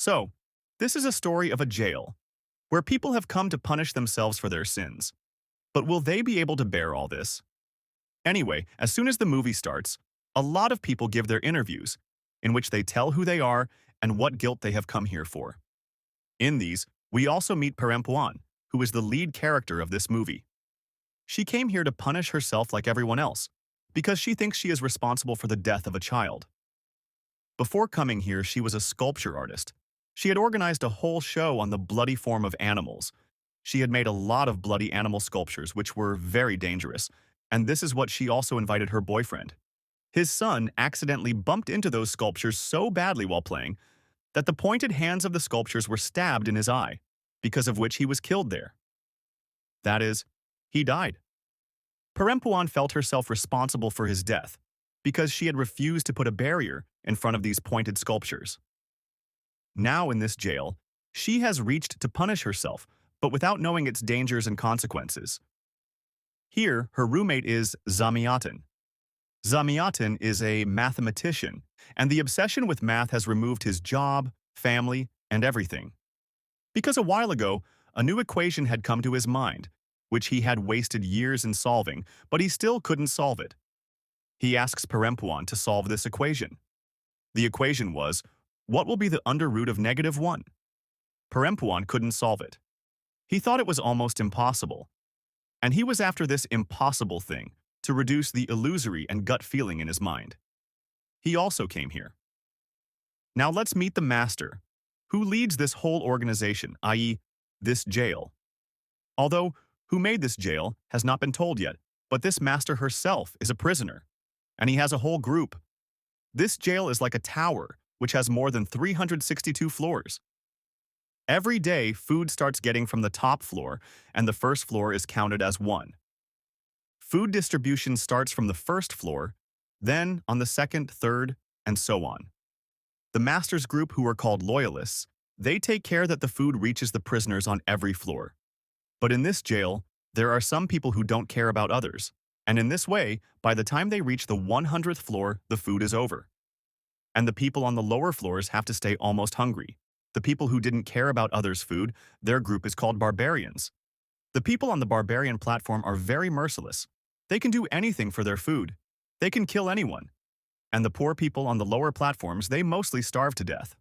So, this is a story of a jail, where people have come to punish themselves for their sins. But will they be able to bear all this? Anyway, as soon as the movie starts, a lot of people give their interviews, in which they tell who they are and what guilt they have come here for. In these, we also meet Perempuan, who is the lead character of this movie. She came here to punish herself like everyone else, because she thinks she is responsible for the death of a child. Before coming here, she was a sculpture artist. She had organized a whole show on the bloody form of animals. She had made a lot of bloody animal sculptures, which were very dangerous, and this is what she also invited her boyfriend. His son accidentally bumped into those sculptures so badly while playing that the pointed hands of the sculptures were stabbed in his eye, because of which he was killed there. That is, he died. Perempuan felt herself responsible for his death, because she had refused to put a barrier in front of these pointed sculptures. Now in this jail, she has reached to punish herself, but without knowing its dangers and consequences. Here, her roommate is Zamiatin. Zamiatin is a mathematician, and the obsession with math has removed his job, family, and everything. Because a while ago, a new equation had come to his mind, which he had wasted years in solving, but he still couldn't solve it. He asks Perempuan to solve this equation. The equation was, what will be the under root of -1? Perempuan couldn't solve it. He thought it was almost impossible. And he was after this impossible thing to reduce the illusory and gut feeling in his mind. He also came here. Now let's meet the master, who leads this whole organization, i.e., this jail. Although, who made this jail has not been told yet, but this master herself is a prisoner, and he has a whole group. This jail is like a tower, which has more than 362 floors. Every day, food starts getting from the top floor, and the first floor is counted as 1. Food distribution starts from the first floor, then on the second, third, and so on. The master's group, who are called loyalists, they take care that the food reaches the prisoners on every floor. But in this jail, there are some people who don't care about others, and in this way, by the time they reach the 100th floor, the food is over. And the people on the lower floors have to stay almost hungry. The people who didn't care about others' food, their group is called barbarians. The people on the barbarian platform are very merciless. They can do anything for their food. They can kill anyone. And the poor people on the lower platforms, they mostly starve to death.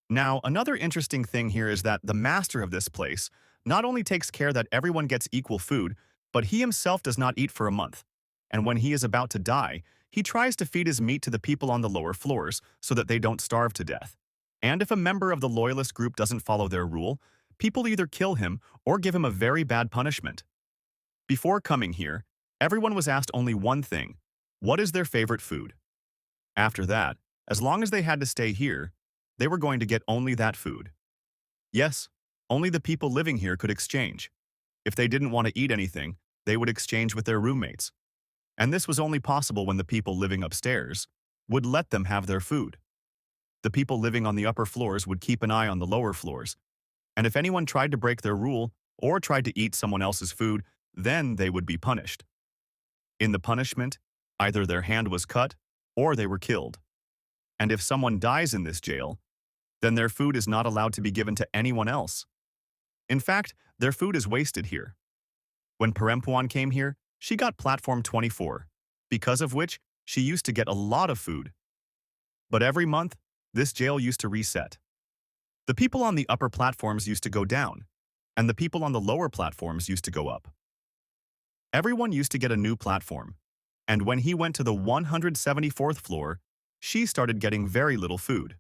Now, another interesting thing here is that the master of this place not only takes care that everyone gets equal food, but he himself does not eat for a month. And when he is about to die, he tries to feed his meat to the people on the lower floors so that they don't starve to death. And if a member of the loyalist group doesn't follow their rule, people either kill him or give him a very bad punishment. Before coming here, everyone was asked only one thing: what is their favorite food? After that, as long as they had to stay here, they were going to get only that food. Yes, only the people living here could exchange. If they didn't want to eat anything, they would exchange with their roommates. And this was only possible when the people living upstairs would let them have their food. The people living on the upper floors would keep an eye on the lower floors, and if anyone tried to break their rule or tried to eat someone else's food, then they would be punished. In the punishment, either their hand was cut or they were killed. And if someone dies in this jail, then their food is not allowed to be given to anyone else. In fact, their food is wasted here. When Perempuan came here, she got platform 24, because of which she used to get a lot of food. But every month, this jail used to reset. The people on the upper platforms used to go down, and the people on the lower platforms used to go up. Everyone used to get a new platform, and when he went to the 174th floor, she started getting very little food.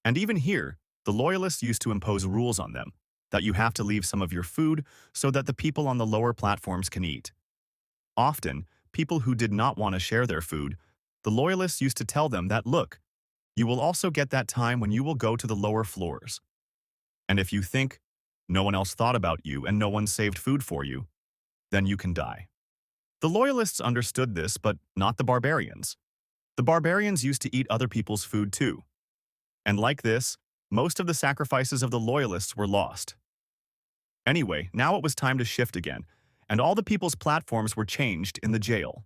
And even here, the loyalists used to impose rules on them, that you have to leave some of your food so that the people on the lower platforms can eat. Often, people who did not want to share their food, the loyalists used to tell them that, look, you will also get that time when you will go to the lower floors. And if you think no one else thought about you and no one saved food for you, then you can die. The loyalists understood this, but not the barbarians. The barbarians used to eat other people's food too. And like this, most of the sacrifices of the loyalists were lost. Anyway, now it was time to shift again, and all the people's platforms were changed in the jail.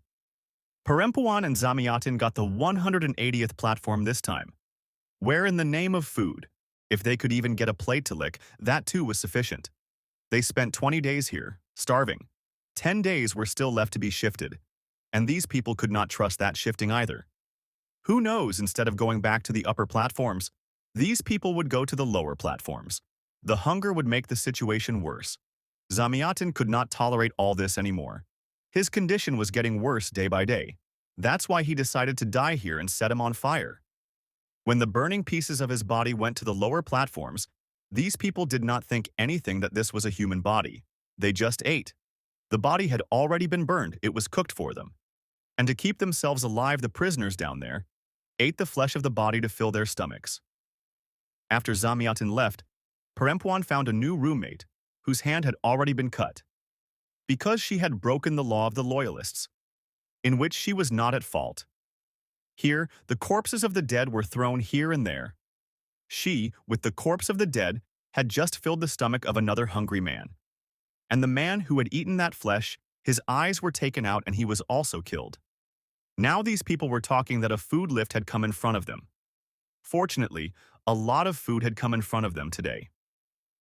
Perempuan and Zamiatin got the 180th platform this time, where in the name of food, If they could even get a plate to lick, that too was sufficient. They spent 20 days here, starving. 10 days were still left to be shifted, and these people could not trust that shifting either. Who knows, instead of going back to the upper platforms, these people would go to the lower platforms. The hunger would make the situation worse. Zamyatin could not tolerate all this anymore. His condition was getting worse day by day. That's why he decided to die here and set him on fire. When the burning pieces of his body went to the lower platforms, these people did not think anything that this was a human body. They just ate. The body had already been burned, it was cooked for them. And to keep themselves alive, the prisoners down there ate the flesh of the body to fill their stomachs. After Zamyatin left, Perempuan found a new roommate, whose hand had already been cut. Because she had broken the law of the loyalists, in which she was not at fault. Here, the corpses of the dead were thrown here and there. She, with the corpse of the dead, had just filled the stomach of another hungry man. And the man who had eaten that flesh, his eyes were taken out and he was also killed. Now these people were talking that a food lift had come in front of them. Fortunately, a lot of food had come in front of them today.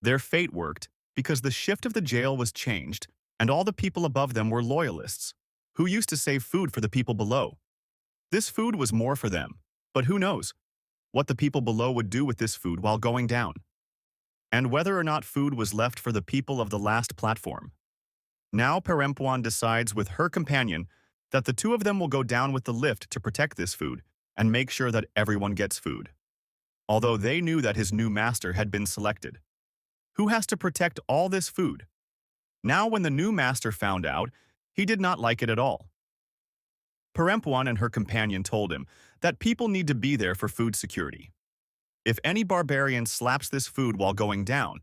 Their fate worked because the shift of the jail was changed and all the people above them were loyalists, who used to save food for the people below. This food was more for them, but who knows what the people below would do with this food while going down, and whether or not food was left for the people of the last platform. Now Perempuan decides with her companion that the two of them will go down with the lift to protect this food and make sure that everyone gets food. Although they knew that his new master had been selected. Who has to protect all this food? Now when the new master found out, he did not like it at all. Perempuan and her companion told him that people need to be there for food security. If any barbarian slaps this food while going down,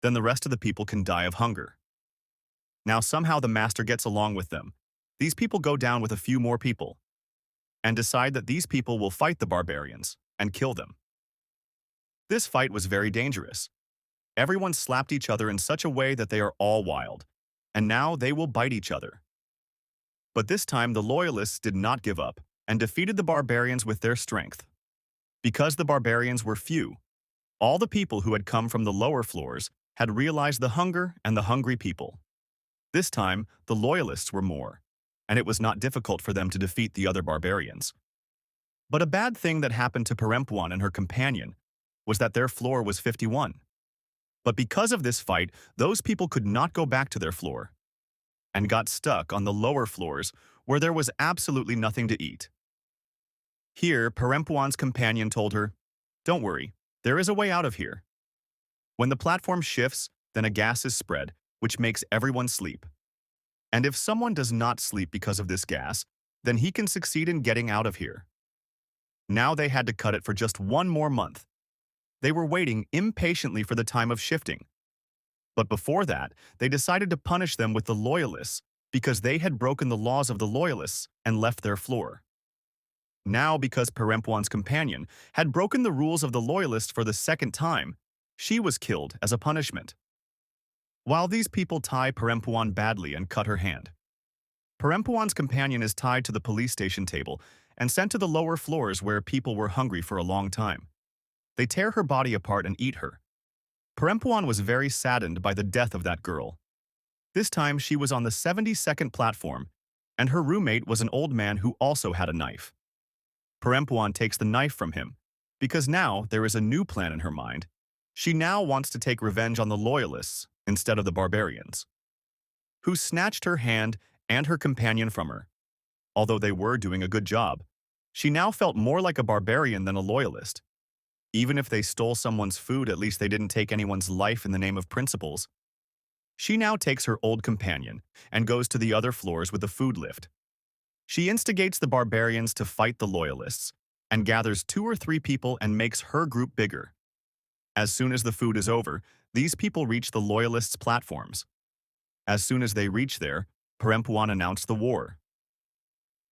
then the rest of the people can die of hunger. Now somehow the master gets along with them. These people go down with a few more people and decide that these people will fight the barbarians and kill them. This fight was very dangerous. Everyone slapped each other in such a way that they are all wild, and now they will bite each other. But this time the loyalists did not give up and defeated the barbarians with their strength. Because the barbarians were few, all the people who had come from the lower floors had realized the hunger and the hungry people. This time, the loyalists were more, and it was not difficult for them to defeat the other barbarians. But a bad thing that happened to Perempuan and her companion was that their floor was 51. But because of this fight, those people could not go back to their floor and got stuck on the lower floors where there was absolutely nothing to eat. Here, Perempuan's companion told her, "Don't worry, there is a way out of here. When the platform shifts, then a gas is spread, which makes everyone sleep. And if someone does not sleep because of this gas, then he can succeed in getting out of here." Now they had to cut it for just 1 more month. They were waiting impatiently for the time of shifting. But before that, they decided to punish them with the loyalists because they had broken the laws of the loyalists and left their floor. Now, because Perempuan's companion had broken the rules of the loyalists for the second time, she was killed as a punishment. While these people tie Perempuan badly and cut her hand, Perempuan's companion is tied to the police station table and sent to the lower floors where people were hungry for a long time. They tear her body apart and eat her. Perempuan was very saddened by the death of that girl. This time she was on the 72nd platform, and her roommate was an old man who also had a knife. Perempuan takes the knife from him, because now there is a new plan in her mind. She now wants to take revenge on the loyalists instead of the barbarians, who snatched her hand and her companion from her. Although they were doing a good job, she now felt more like a barbarian than a loyalist. Even if they stole someone's food, at least they didn't take anyone's life in the name of principles. She now takes her old companion and goes to the other floors with the food lift. She instigates the barbarians to fight the loyalists and gathers 2 or 3 people and makes her group bigger. As soon as the food is over, these people reach the loyalists' platforms. As soon as they reach there, Perempuan announced the war.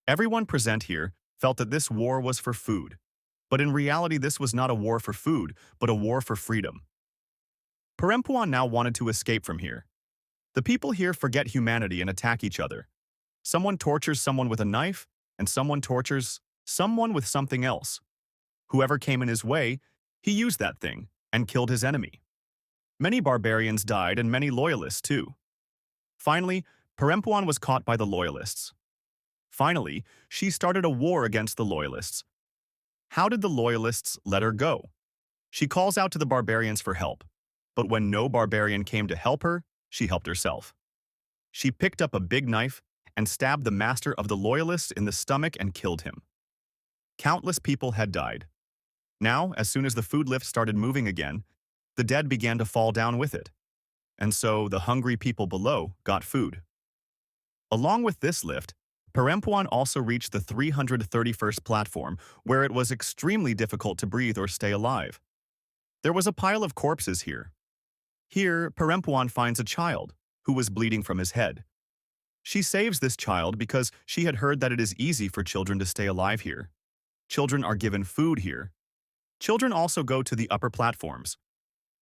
Everyone present here felt that this war was for food. But in reality, this was not a war for food, but a war for freedom. Perempuan now wanted to escape from here. The people here forget humanity and attack each other. Someone tortures someone with a knife, and someone tortures someone with something else. Whoever came in his way, he used that thing, and killed his enemy. Many barbarians died and many loyalists too. Finally, Perempuan was caught by the loyalists. Finally, she started a war against the loyalists. How did the loyalists let her go? She calls out to the barbarians for help, but when no barbarian came to help her, she helped herself. She picked up a big knife and stabbed the master of the loyalists in the stomach and killed him. Countless people had died. Now, as soon as the food lift started moving again, the dead began to fall down with it. And so the hungry people below got food. Along with this lift, Perempuan also reached the 331st platform, where it was extremely difficult to breathe or stay alive. There was a pile of corpses here. Here, Perempuan finds a child, who was bleeding from his head. She saves this child because she had heard that it is easy for children to stay alive here. Children are given food here. Children also go to the upper platforms.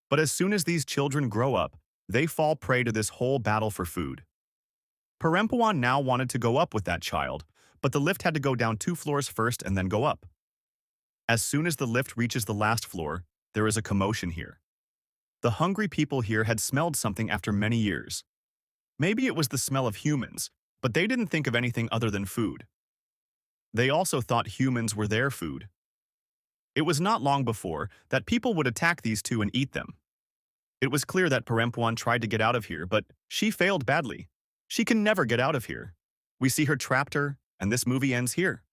But as soon as these children grow up, they fall prey to this whole battle for food. Perempuan now wanted to go up with that child, but the lift had to go down 2 floors first and then go up. As soon as the lift reaches the last floor, there is a commotion here. The hungry people here had smelled something after many years. Maybe it was the smell of humans, but they didn't think of anything other than food. They also thought humans were their food. It was not long before that people would attack these two and eat them. It was clear that Perempuan tried to get out of here, but she failed badly. She can never get out of here. We see her trapped her, and this movie ends here.